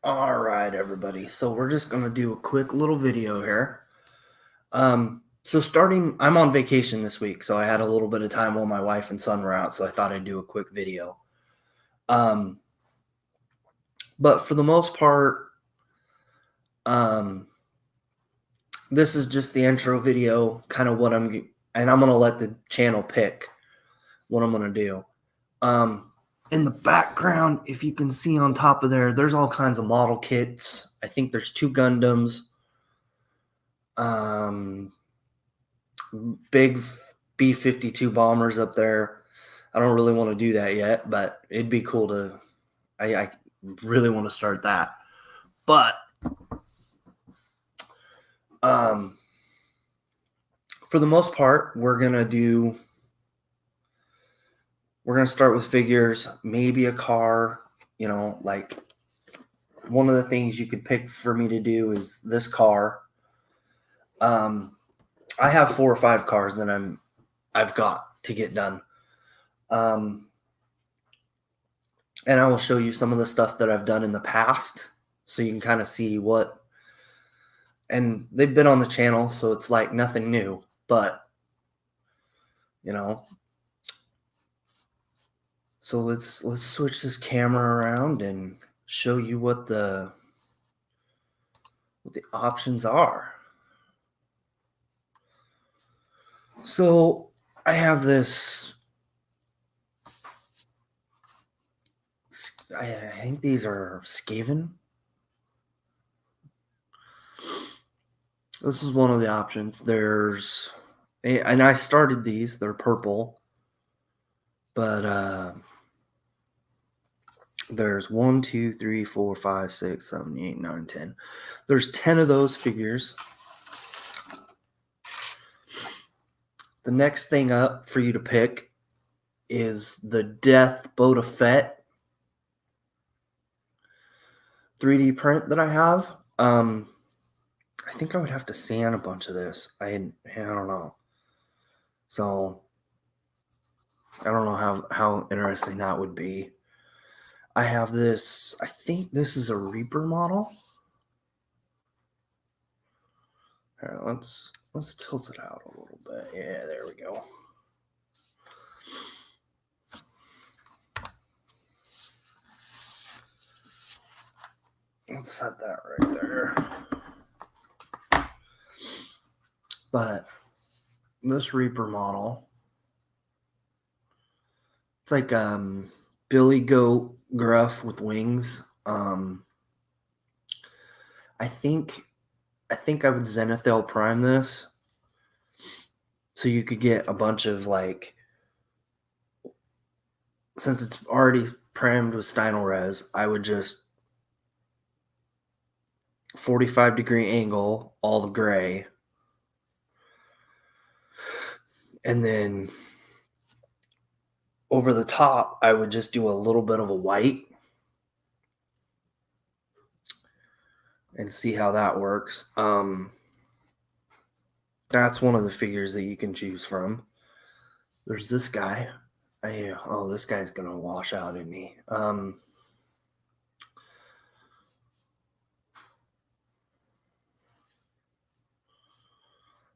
All right, everybody. So we're just gonna do a quick little video here. I'm on vacation this week, so I had a little bit of time while my wife and son were out, so I thought I'd do a quick video. Um, but for the most part, um, this is just the intro video, kind of and I'm gonna let the channel pick what I'm gonna do. In the background, if you can see on top of there's all kinds of model kits. I think there's 2 Gundams. Big B-52 bombers up there. I don't really want to do that yet, but it'd be cool to. I really want to start that, but for the most part, we're gonna start with figures, maybe a car. Like one of the things you could pick for me to do is this car. I have 4 or 5 cars that I've got to get done. And I will show you some of the stuff that I've done in the past so you can kind of see and they've been on the channel, so it's like nothing new, but so let's switch this camera around and show you what the options are. So I have this, I think these are Skaven. This is one of the options. And I started these, they're purple, but there's 1, 2, 3, 4, 5, 6, 7, 8, 9, 10. There's 10 of those figures. The next thing up for you to pick is the Death Boba Fett 3D print that I have. I think I would have to sand a bunch of this. I don't know. So I don't know how interesting that would be. I have this. I think this is a Reaper model. All right, let's tilt it out a little bit. Yeah, there we go. Let's set that right there. But this Reaper model, it's like Billy Goat Gruff with wings. I think I would Zenithal Prime this, so you could get a bunch of since it's already primed with Stynylrez, I would just 45-degree angle all the gray, and then over the top I would just do a little bit of a white and see how that works. That's one of the figures that you can choose from. There's this guy. This guy's gonna wash out, isn't he?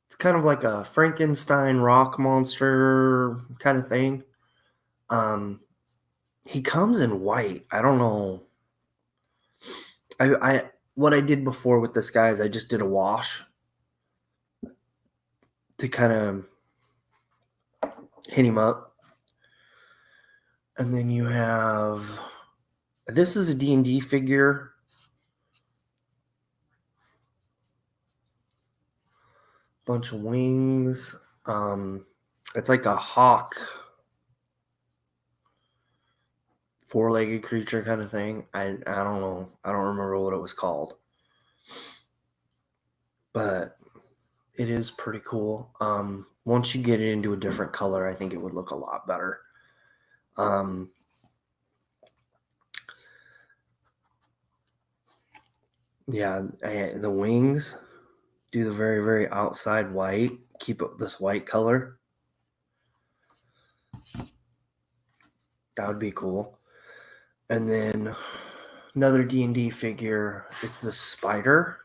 It's kind of like a Frankenstein rock monster kind of thing. He comes in white. I don't know. What I did before with this guy is I just did a wash to kind of hit him up. And then you have, this is a D&D figure. Bunch of wings. It's like a hawk, 4-legged creature kind of thing. I don't know. I don't remember what it was called. But it is pretty cool. Once you get it into a different color, I think it would look a lot better. Yeah, the wings, do the very, very outside white. Keep it this white color. That would be cool. And then Another D&D figure. It's the spider.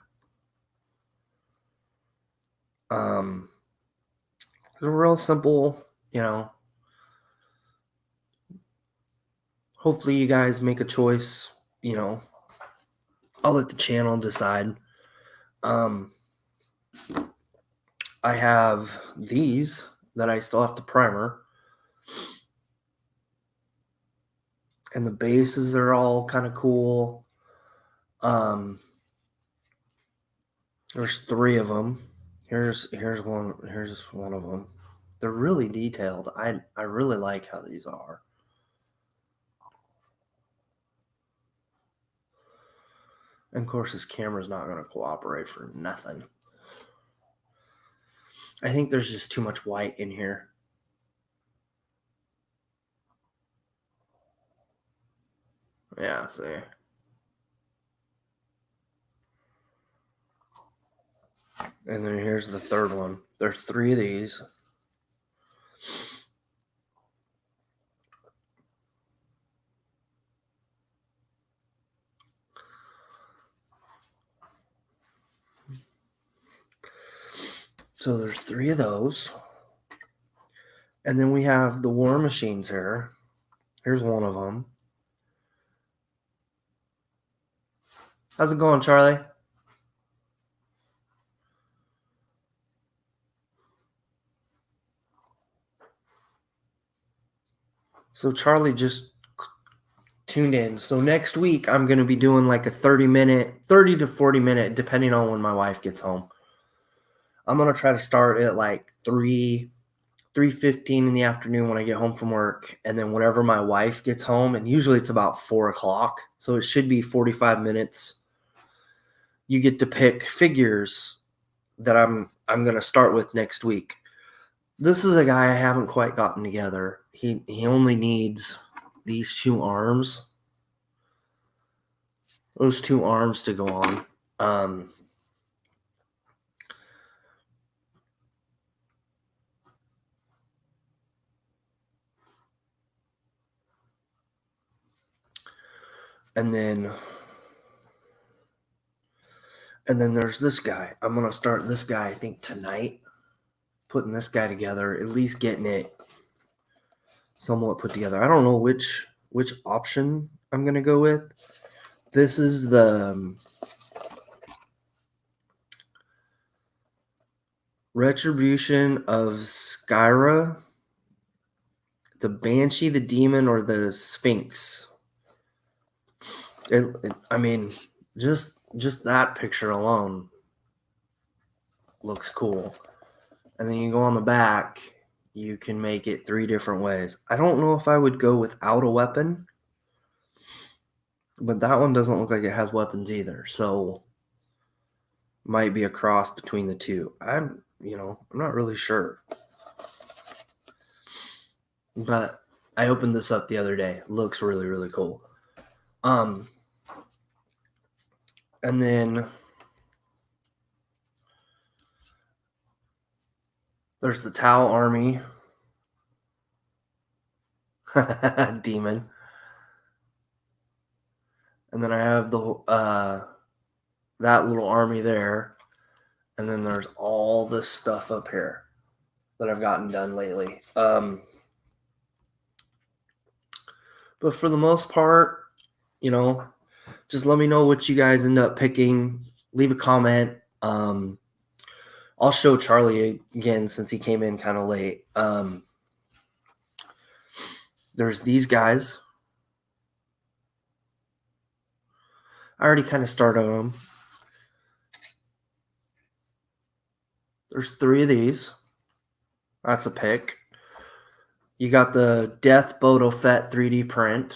It's a real simple, hopefully you guys make a choice, I'll let the channel decide. I have these that I still have to primer. And the bases are all kind of cool. There's 3 of them. Here's one of them. They're really detailed. I really like how these are. And of course, this camera's not going to cooperate for nothing. I think there's just too much white in here. Yeah, see. And then here's the third one. There's 3 of these. So there's 3 of those. And then we have the War Machines here. Here's one of them. How's it going, Charlie? So Charlie just tuned in. So next week I'm going to be doing like a 30 to 40 minute, depending on when my wife gets home. I'm going to try to start at like 3:15 in the afternoon when I get home from work. And then whenever my wife gets home, and usually it's about 4:00. So it should be 45 minutes. You get to pick figures that I'm going to start with next week. This is a guy I haven't quite gotten together. He only needs these 2 arms. Those 2 arms to go on. And then there's this guy. I'm going to start this guy, I think, tonight. Putting this guy together, at least getting it somewhat put together. I don't know which option I'm going to go with. This is the Retribution of Skyra. The Banshee, the Demon, or the Sphinx. I mean, just that picture alone looks cool. And then you go on the back, you can make it 3 different ways. I don't know if I would go without a weapon, but that one doesn't look like it has weapons either. So might be a cross between the 2. I'm not really sure. But I opened this up the other day. Looks really, really cool. And then there's the Tau Army. Demon. And then I have the that little army there. And then there's all this stuff up here that I've gotten done lately. But for the most part, just let me know what you guys end up picking. Leave a comment. I'll show Charlie again since he came in kind of late. There's these guys. I already kind of started on them. There's 3 of these. That's a pick. You got the Death Boba Fett 3D print.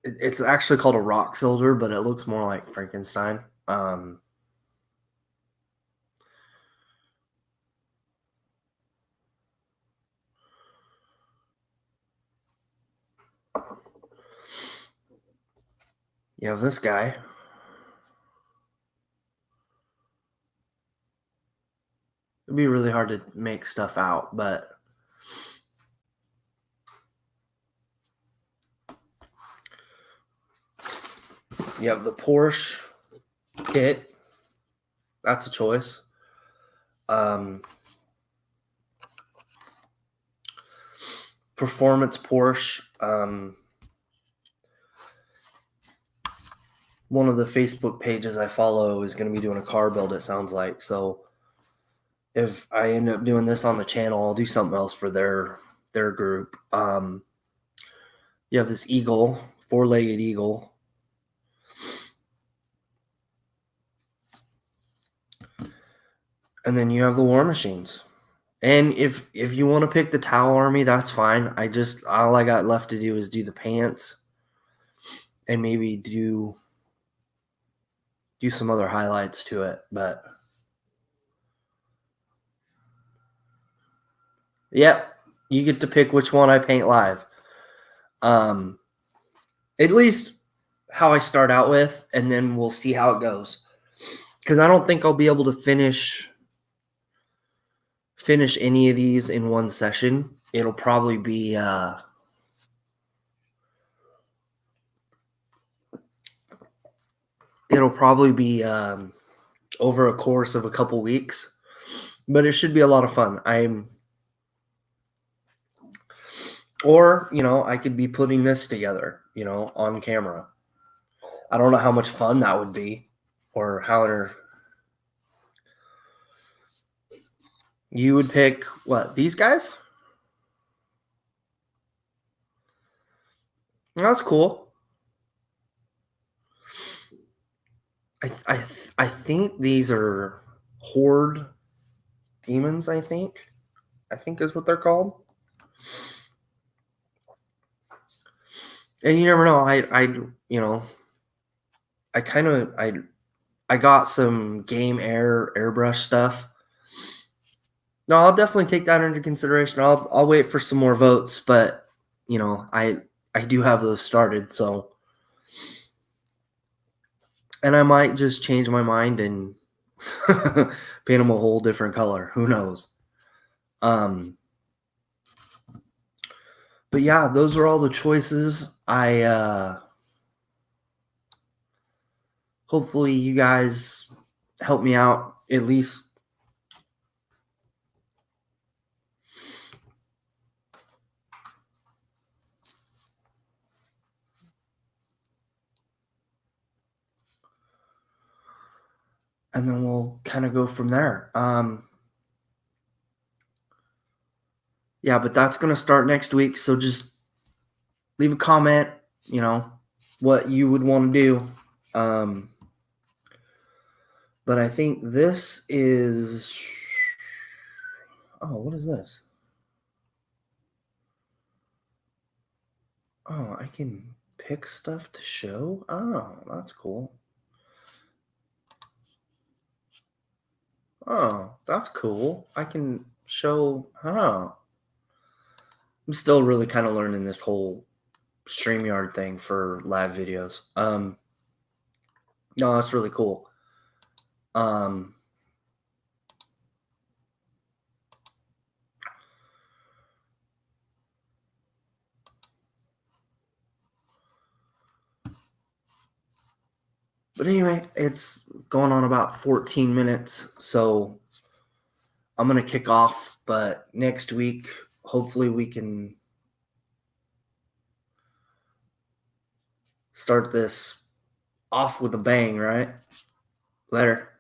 It's actually called a rock soldier, but it looks more like Frankenstein. You have this guy. It'd be really hard to make stuff out, but You have the Porsche kit. That's a choice. Performance Porsche. One of the Facebook pages I follow is going to be doing a car build, it sounds like. So if I end up doing this on the channel, I'll do something else for their group. You have this eagle, 4-legged eagle. And then you have the War Machines. And if you want to pick the Tau Army, that's fine. All I got left to do is do the pants and maybe do some other highlights to it. But yep, you get to pick which one I paint live. At least how I start out with, and then we'll see how it goes. Because I don't think I'll be able to finish any of these in one session. It'll probably be over a course of a couple weeks, but it should be a lot of fun. I could be putting this together, on camera. I don't know how much fun that would be, or how you would pick what, these guys? That's cool. I think these are Horde demons, I think is what they're called. And you never know. I got some game airbrush stuff. No, I'll definitely take that into consideration. I'll wait for some more votes, but I do have those started, so. And I might just change my mind and paint them a whole different color. Who knows? But yeah, those are all the choices. Hopefully you guys help me out at least. And then we'll kind of go from there. Yeah, but that's going to start next week. So just leave a comment, what you would want to do. But I think this is, what is this? Oh, I can pick stuff to show. Oh, that's cool. Oh, that's cool. I can show. I'm still really kind of learning this whole StreamYard thing for live videos. No, that's really cool. But anyway, it's going on about 14 minutes, so I'm going to kick off. But next week, hopefully we can start this off with a bang, right? Later.